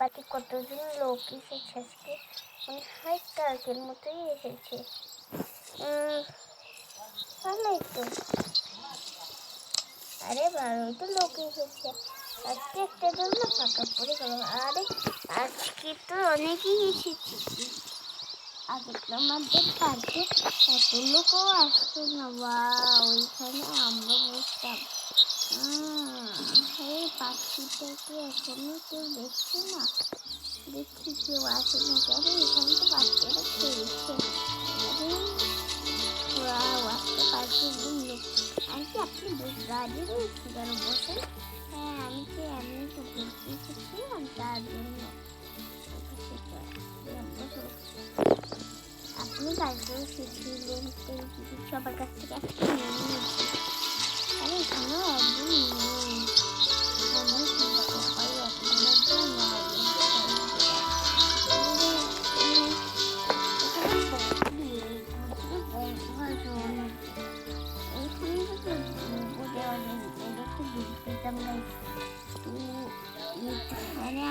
বাকি কতজন লোক এসেছে আজকে, মনে হয় কালকের মতোই এসেছে। ভালোই তো, আরে ভালোই তো লোক এসেছে। আজকে একটা জন্য ফাঁকা পড়ে গেল। আরে আজকে তো অনেকেই এসেছে, আগের আমাদের পার্কে এত লোকও আসতো না। বা ওইখানে আমরা বসতাম। এই পাখিটাকে এখনো কেউ দেখছে না, দেখি কেউ আসে না কেন। এখানে তো বাচ্চারা খেলছে। আজকে পার্কে লোক। আন্টি আপনি দাঁড়িয়ে কেন বসেন? হ্যাঁ আমি তো এমনি তো ঘুরতে এসেছিলাম তার জন্য। আপনি কালকেও এসেছিলেন, সবার কাছ থেকে একটা নিয়ে নিয়েছি। আরে এখানেও একদম নেই।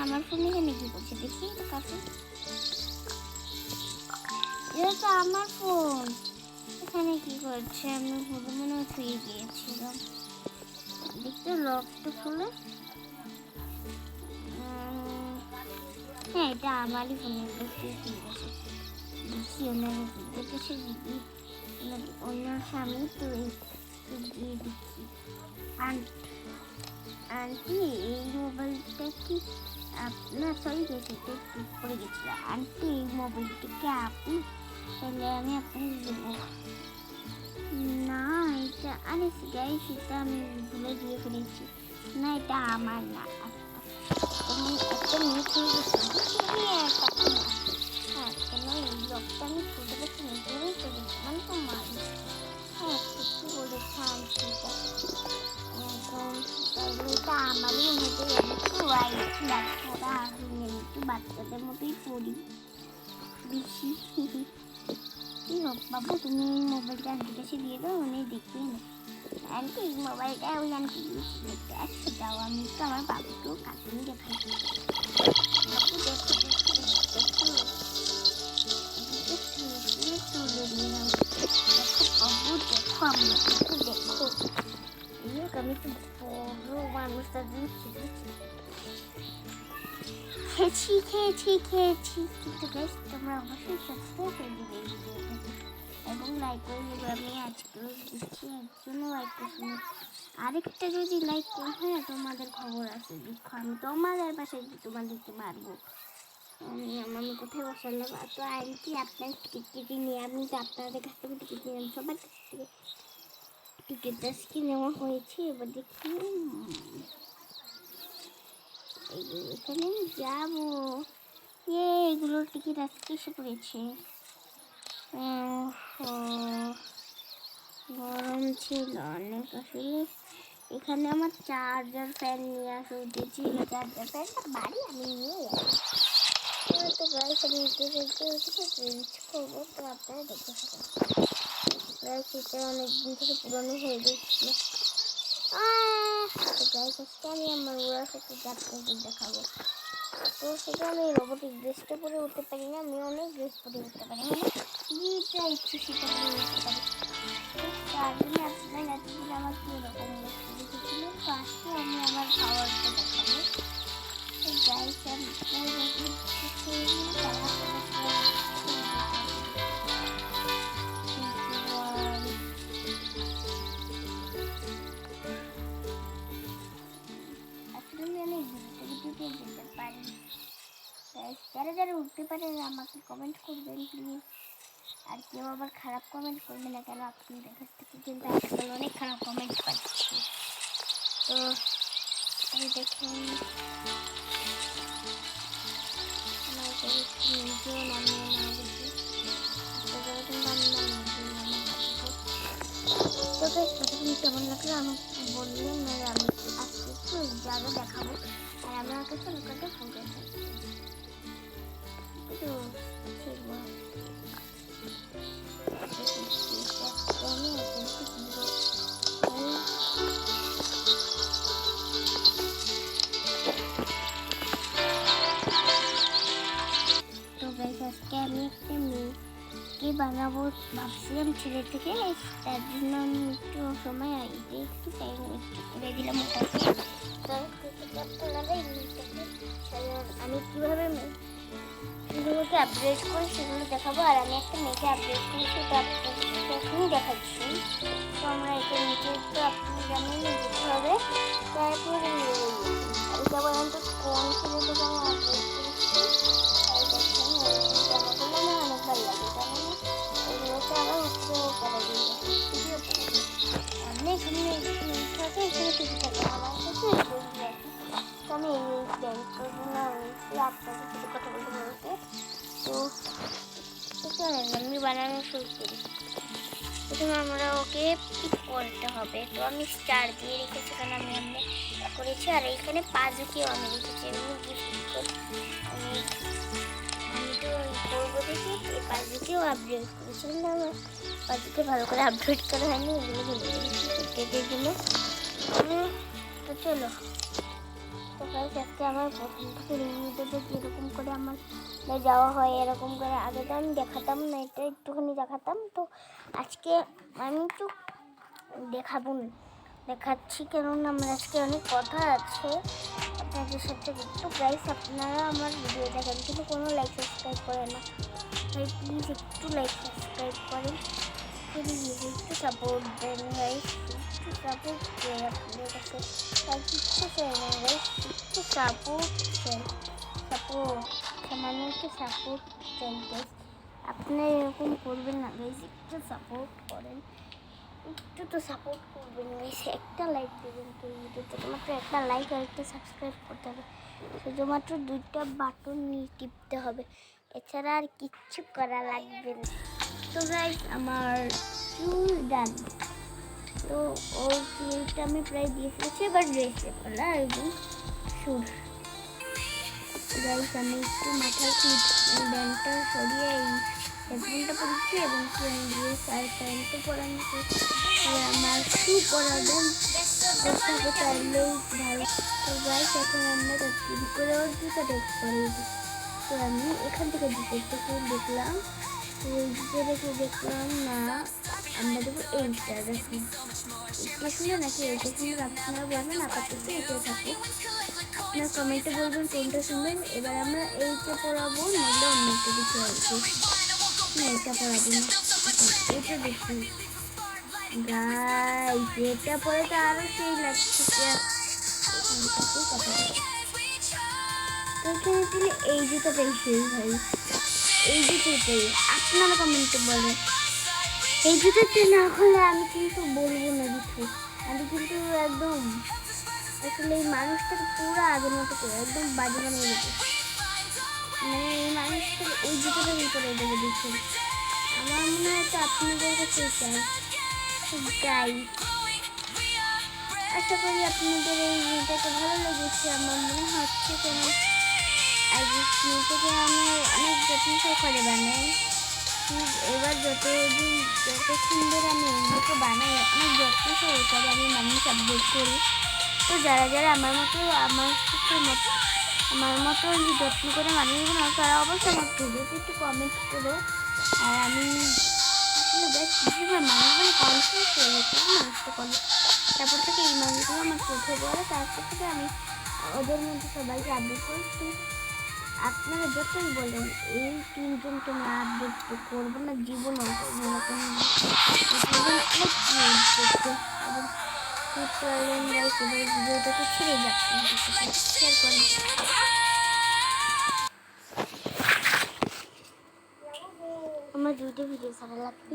আমার ফোন এখানে কি করছে দেখি তো কাছে। এটা আমার ফোন, এখানে কি করছে? আমি ভুলে মনে হয় শুয়ে গিয়েছিলাম। দেখতে লকটা খুলে, হ্যাঁ এটা আমারই ফোনের দেখতে ঠিক আছে। দেখি ওনারা দেখেছে দিদি, ওনার স্বামী তো গিয়ে দেখি। আন্টি এই মোবাইলটা কি আপনার? সরি সেটা ঠিক করে গেছিল। আন্টি এই মোবাইলটাকে আপনি? তাহলে আমি আপনাকে দেবো না। এটা আরে গাই সেটা আমি ভুলে দিয়ে ফেলেছি। না এটা আমার না, তুমি একটা মিনিট হয়ে গেছে। হ্যাঁ কেন এই ব্লগটা আমি ছোটো কাছে নিজেরই করেছি, মানে তোমার। হ্যাঁ ঠিকই বলেছে আন্টিটা। তাহলে এটা আমারই মতো একটু হোয়াইট বাচ্চারা আসলে একটু বাচ্চাদের মতোই পড়ি বেশি। কি হোক বাবু, তুমি মোবাইলটা আন্টির কাছে দিয়ে দাও, উনি দেখবেই না। আন্টি এই মোবাইলটা ওই আন্টি দেখতে আসছে, দাও আমি তো আমার বাবুকেও কার্টুন দেখাই। বাবু দেখো দেখো দেখো তুলে নিলাম। দেখো বাবু দেখো, আমরা বাবু দেখো। আমি তো বড় মানুষ, তার জন্য খেয়েছি। কিন্তু গাইস তোমরা অবশ্যই সাবস্ক্রাইব করে দেবে এবং লাইক করে দেবে। আমি আজকেও দিচ্ছি, একজনও লাইক করছি। আরেকটা যদি লাইক কম হয় তোমাদের খবর আছে, দেখো আমি তোমাদের পাশে তোমাদেরকে মারবো। আমি কোথায় বসালাম? তো আন্টি আপনার টিকিট নিয়ে, আমি তো আপনাদের কাছ থেকে টিকিট নিলাম, সবার কাছ থেকে টিকিটটা আজকে নেওয়া হয়েছে। এবার দেখি এখানে যাবো। এগুলোর টিকিট আজকে এসে পড়েছে। গরম ছিল অনেক আসলে। এখানে আমার চার্জার ফ্যান নিয়ে আসা উঠেছি। চার্জার ফ্যানটা বাড়ি আমি নিয়ে যাচ্ছি। তো গাইস আমি চেঞ্জ করবো, তো আপনারা দেখতে থাকুন। গাইস এটা অনেকদিন থেকে পুরনো হয়ে গেছিল। তো গাইস আজকে আমি আমার ওরা সাথে আপনাদের দেখাবো। তো সেটা আমি রোবোটিক ড্রেসটা পরে উঠতে পারি না, আমি অনেক ড্রেস পরে উঠতে পারি, মানে যেটা ইচ্ছে সেটা পরে উঠতে পারি। তার জন্য আপনার এতদিন আমার কীরকম দেখেছিলেন। তো আজকে আমি আমার পাওয়ারটা দেখাবো। তো গাইস আমি যেতে পারি। যারা যারা উঠতে পারে আমাকে কমেন্ট করবেন প্লিজ। আর কেউ আবার খারাপ কমেন্ট করবে না, কেন আপনাদের কাছ থেকে কিন্তু আজকাল অনেক খারাপ কমেন্ট পাচ্ছি। তো এই দেখুন নিজেও নামিয়ে না দেখি, তো প্রথমে কেমন লাগলো আমাকে বললেন। আমি আজকে একটু জায়গা দেখাবো, আর আমার কাছে লোকালটা ফোন করে থাকছি। তো গাইস আজকে আমি একটা মেয়েকে বানাবো ভাবছিলাম ছেলে থেকে, তার জন্য আমি একটু সময় একটু টাইম করে দিলাম ওটাকে। আপনারা এই মেয়েটাকে আমি কীভাবে সেগুলোকে আপডেট করে সেগুলো দেখাবো, আর আমি একটা মেয়েকে আপডেট করি সেটা আপনাদের এখনই দেখাচ্ছি। তো আমরা এটা নিচে একটু আপনি জানেন যেতে হবে। তারপরে এটা পর্যন্ত কোন ছেলেটাকে আমি আপডেট করেছি জামাগুলো আমার অনেক ভালো লাগে, জানেন না? এগুলোকে আবার উঠতেও করা যায়, ভিডিও করা যায়। আপনি এখানে থাকে এখানে কিছু থাকে আমার কাছে তো আমি এই ব্যাংকের জন্য আপনাদের সাথে কথা বলতে বলতে। তো চলেন আমি বানানো শুরু করি। প্রথমে আমরা ওকে পিক করতে হবে। তো আমি স্টার দিয়ে রেখেছি, কারণ আমি করেছি, আর এইখানে পাজুকেও আমি রেখেছি। এমনি গিফট আমি তো করবো দেখি এই পাজুকেও আপডেট করেছিলাম। আমার পাজুকে ভালো করে আপডেট করা হয়নি, এগুলো ভুলে গেছি কেটের জন্য। তো চলো, তো গাইস আজকে আমার প্রথম থেকে রিভিউ দেবে কীরকম করে আমার যাওয়া হয়, এরকম করে। আগে তো আমি দেখাতাম না, এটা একটুখানি দেখাতাম। তো আজকে আমি একটু দেখাচ্ছি, কেননা আমার আজকে অনেক কথা আছে আপনাদের সাথে। তো গাইস আপনারা আমার ভিডিও দেখেন কিন্তু কোনো লাইক সাবস্ক্রাইব করেন না, তাই প্লিজ একটু লাইক সাবস্ক্রাইব করেন, প্লিজ একটু সাপোর্ট দেন গাইস, একটু সাপোর্ট চাই আপনাদের কাছে। তাই কিচ্ছু চাই না গাইস, একটু সাপোর্ট চাই, সামান্য একটু সাপোর্ট চাই গাইস। আপনারা এরকম করবেন না গাইস, একটু সাপোর্ট করেন, একটু তো সাপোর্ট করবেন গাইস। একটা লাইক দেবেন তো ভিডিওতে, মাত্র একটা লাইক আর একটা সাবস্ক্রাইব করতে হবে, শুধুমাত্র 2টা বাটন নিয়ে টিপতে হবে, এছাড়া আর কিচ্ছু করা লাগবে না। তো গাইস আমার চুল ডান, তো ওর চুলটা আমি প্রায় দিয়ে ফেলেছি, এবার ড্রেসে ফেলা একদম সুর। গাইস আমি একটু মাথার ব্যান্ডটা সরিয়ে এই হেডফোনটা পরেছি এবং ট্রেন ড্রেস আর প্যান্টও পরানো, আমার শু পরাবেন করতে চাইলেই ভালো। তো গাইস এখন আমরা চুরি করে ওর জুতো টেক করে দিই। তো আমি এখান থেকে জুতো দেখলাম, তো এই জুতো রেখে দেখলাম না, আমরা দেবো এইটা। দেখুন এটা শুনে নাকি এইটা শুনে আপনারা বলবেন, আপাতত এটা থাকে, আপনার কমেন্টে বলবেন কোনটা শুনবেন। এবার আমরা এইটা পড়াবো, নইলে অন্য একটা কিছু আসবে না, এটা পড়াবো না, এটা দেখুন গাইস, এটা পরে তো আরো সেই লাগছে। তো এখানে দিলে এই জুতোটাই সেই ভাই, এই জুতোটাই আপনারা কমেন্টে বলেন। এই জুতোটা না হলে আমি কিন্তু বলবো না কিছু, আমি কিন্তু একদম আসলে এই মানুষটাকে পুরো আগের মতো করে একদম বাজে বানিয়ে দেবো, মানে এই মানুষটাকে এই জুতোটাই করে দেবো দেখুন। আমার মনে হয় তো আপনাদের কাছে চাই গাইস, আশা করি আপনাদের এই ভিডিওটা ভালো লেগেছে। আমার মনে হচ্ছে কেন আজ মেয়েটাকে আমার অনেক যত্ন করে বানাই, এবার যত সুন্দর আমি এগুলোকে বানাই অনেক যত্ন সহকারে আমি মানুষ আপডেট করি। তো যারা যারা আমার মতো যত্ন করে মানুষগুলো বানাও, তারা অবশ্যই আমার ভিডিওতে একটু কমেন্ট করো। আর আমি আসলে বেশ মানুষগুলো কনফিউজ হয়ে গেছে মানুষটা করলে, তারপর থেকে এই মানুষগুলো আমার চোখে পড়ে, তারপর থেকে আমি ওদের মধ্যে সবাইকে আপডেট করি। আপনারা যতই বলেন এই 3জনকে আমি আপডেট করবো না, জীবনও করবো না, ভিডিওটাকে ছেড়ে যাচ্ছে, শেয়ার করেন। আমার 2টা ভিডিও ছাড়া লাগবে।